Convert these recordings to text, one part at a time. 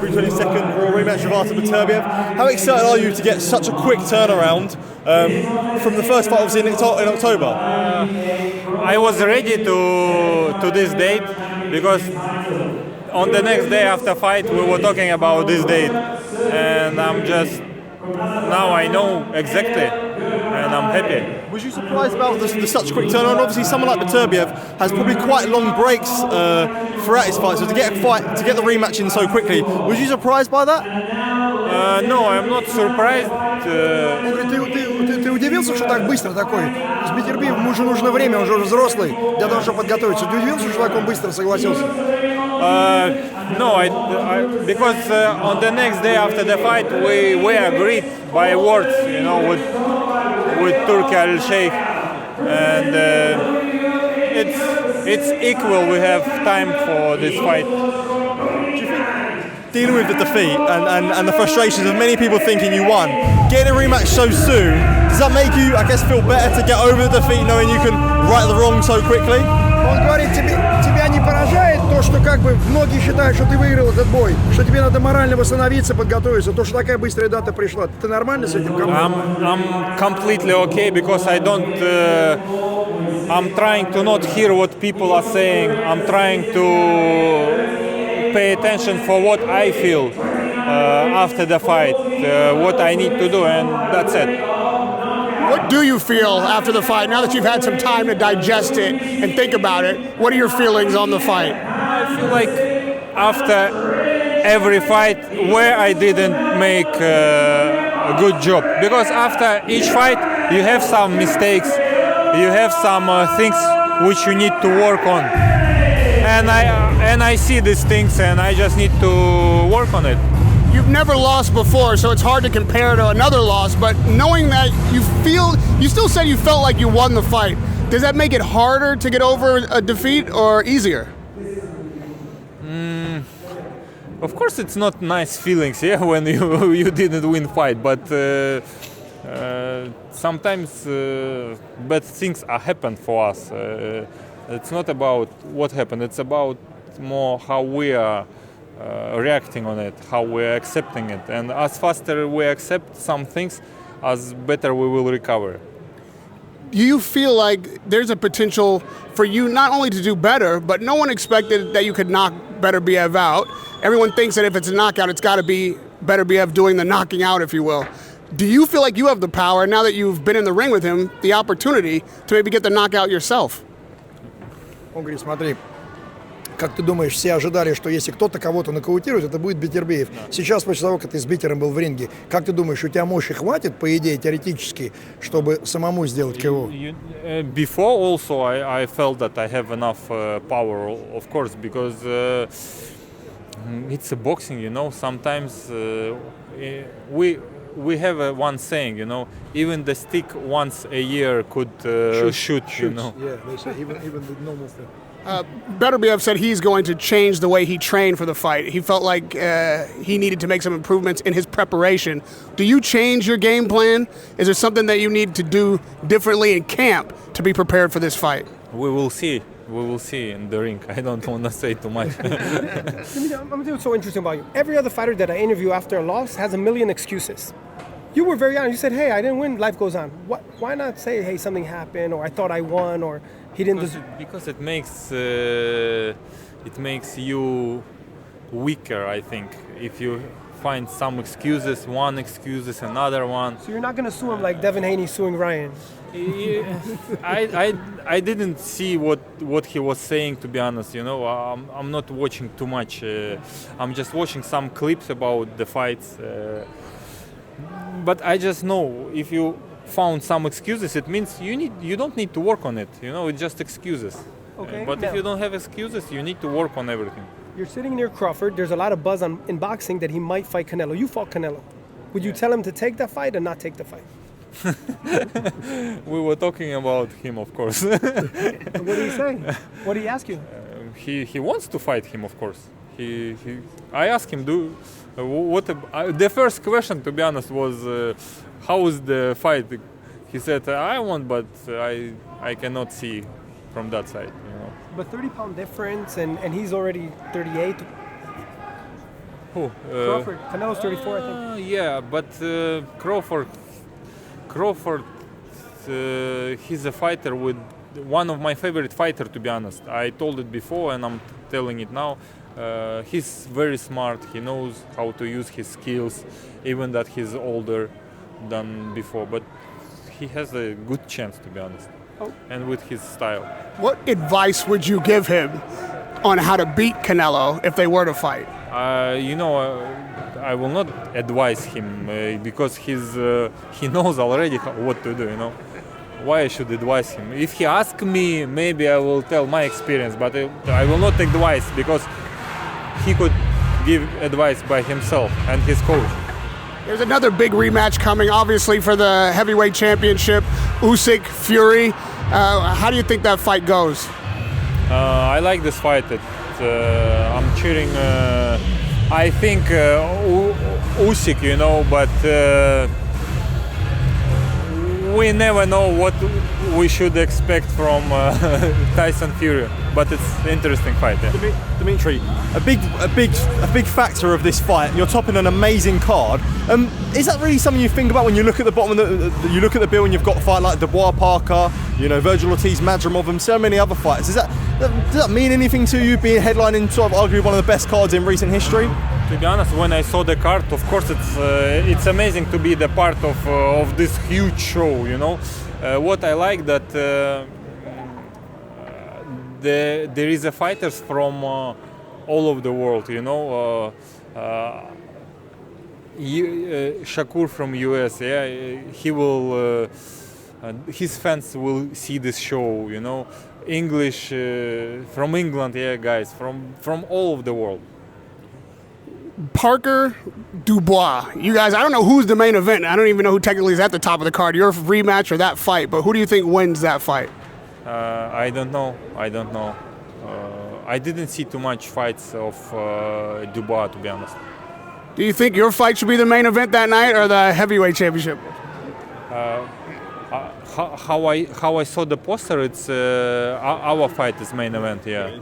February 22nd Raw rematch of Artur Beterbiev. How excited are you to get such a quick turnaround from the first fight obviously in October? I was ready to this date because on the next day after fight we were talking about this date, and now I know exactly, and I'm happy. Was you surprised about the such quick turnaround? Obviously, someone like Beterbiev has probably quite long breaks throughout his fight. So to get the rematch in so quickly, was you surprised by that? No, I'm not surprised. Он говорит, ты удивился, что так быстро такой? С Бетербиевым ему уже нужно время, он же уже взрослый, для того, чтобы подготовиться. Ты удивился, что так он быстро согласился? No, because on the next day after the fight we agreed by words, with Turkey Al Sheikh, and it's equal. We have time for this fight. Dealing with the defeat and the frustrations of many people thinking you won, getting a rematch so soon, does that make you, I guess, feel better to get over the defeat knowing you can right the wrong so quickly? Он говорит, тебя не поражает то, что как бы многие считают, что ты выиграл этот бой, что тебе надо морально восстановиться, подготовиться, то, что такая быстрая дата пришла. Ты нормально с этим? I'm completely okay because I don't. I'm trying to not hear what people are saying. I'm trying to pay attention for what I feel after the fight, what I need to do, and that's it. What do you feel after the fight? Now that you've had some time to digest it and think about it, what are your feelings on the fight? I feel like after every fight where I didn't make a good job, because after each fight you have some mistakes, you have some things which you need to work on, and I see these things and I just need to work on it. You've never lost before, so it's hard to compare to another loss, but knowing that you still said you felt like you won the fight, does that make it harder to get over a defeat or easier? Of course it's not nice feelings, when you didn't win fight, but sometimes bad things happen for us. It's not about what happened, it's about more how we are reacting on it, how we're accepting it, and as faster we accept some things, as better we will recover. Do you feel like there's a potential for you not only to do better, but no one expected that you could knock Beterbiev out? Everyone thinks that if it's a knockout, it's got to be Beterbiev doing the knocking out, if you will. Do you feel like you have the power, now that you've been in the ring with him, the opportunity to maybe get the knockout yourself? Он говорит, смотри, как ты думаешь, все ожидали, что если кто-то кого-то нокаутирует, это будет Бетербиев. Сейчас, после того, как ты с Битером был в ринге, как ты думаешь, у тебя мощи хватит, по идее, теоретически, чтобы самому сделать КО? Before also I felt that I have enough power, of course, because it's a boxing, sometimes we have one saying, even the stick once a year could shoot. Yeah, they say even the normal thing. Beterbiev said he's going to change the way he trained for the fight. He felt like he needed to make some improvements in his preparation. Do you change your game plan? Is there something that you need to do differently in camp to be prepared for this fight? We will see. We will see in the ring. I don't want to say too much. I'm going to do what's so interesting about you. Every other fighter that I interview after a loss has a million excuses. You were very honest. You said, hey, I didn't win. Life goes on. Why not say, hey, something happened, or I thought I won, or he didn't because it makes you weaker, I think. If you find some excuses, one excuse, another one. So you're not going to sue him like Devin Haney suing Ryan? I didn't see what he was saying, to be honest. I'm not watching too much. I'm just watching some clips about the fights. But I just know if you found some excuses, it means you don't need to work on it. It's just excuses. Okay. But if you don't have excuses, you need to work on everything. You're sitting near Crawford. There's a lot of buzz in boxing that he might fight Canelo. You fought Canelo. Would you tell him to take the fight or not take the fight? We were talking about him, of course. What did he say? What did he ask you? He wants to fight him, of course. I asked him, the first question, to be honest, was how was the fight? He said, I want, but I cannot see from that side. But 30-pound difference, and he's already 38. Who? Crawford. Canelo's 34, I think. Yeah, but Crawford, he's a fighter with one of my favorite fighter. To be honest, I told it before and I'm telling it now. He's very smart. He knows how to use his skills, even that he's older than before. But he has a good chance, to be honest, and with his style. What advice would you give him on how to beat Canelo if they were to fight? I will not advise him because he knows already what to do. Why I should advise him? If he asks me, maybe I will tell my experience, but I will not advise because he could give advice by himself and his coach. There's another big rematch coming, obviously, for the heavyweight championship, Usyk Fury. How do you think that fight goes? I like this fight. I'm cheering. I think Usyk, but we never know what we should expect from Tyson Fury. But it's an interesting fight. Yeah. Dmitry, a big factor of this fight. You're topping an amazing card. Is that really something you think about when you look at the bottom of you look at the bill and you've got a fight like Dubois, Parker, Virgil Ortiz, Madrimov, and so many other fights? Does that mean anything to you, being headlining sort of arguably one of the best cards in recent history? To be honest, when I saw the card, of course it's amazing to be the part of this huge show. What I like that there is a fighters from all over the world. Shakur from US, he will. His fans will see this show. English from England, guys from all over the world. Parker Dubois. You guys, I don't know who's the main event. I don't even know who technically is at the top of the card. Your rematch or that fight, but who do you think wins that fight? I don't know. I didn't see too much fights of Dubois, to be honest. Do you think your fight should be the main event that night or the heavyweight championship? How I saw the poster, it's our fight is main event. Yeah.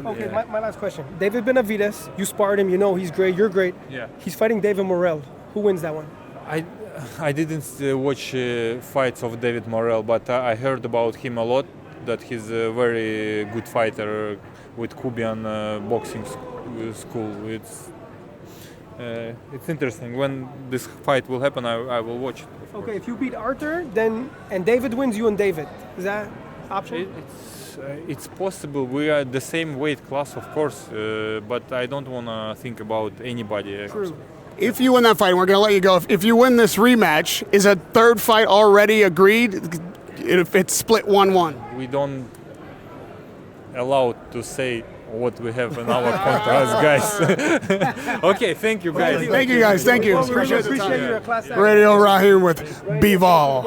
Okay, my last question. David Benavidez, you sparred him, he's great, you're great. Yeah. He's fighting David Morrell. Who wins that one? I didn't watch fights of David Morrell, but I heard about him a lot, that he's a very good fighter with Cuban boxing school. It's interesting. When this fight will happen, I will watch it. Okay, if you beat Artur, and David wins, you and David. Is that option? It's possible. We are the same weight class, of course, but I don't want to think about anybody. True. If you win that fight, we're going to let you go. If you win this rematch, is a third fight already agreed? If it's split 1-1? We don't allow to say what we have in our contracts, guys. Okay, thank you, guys. Thank you, guys. Thank you. Well, we really appreciate your class act. Radio Rahim with Bivol.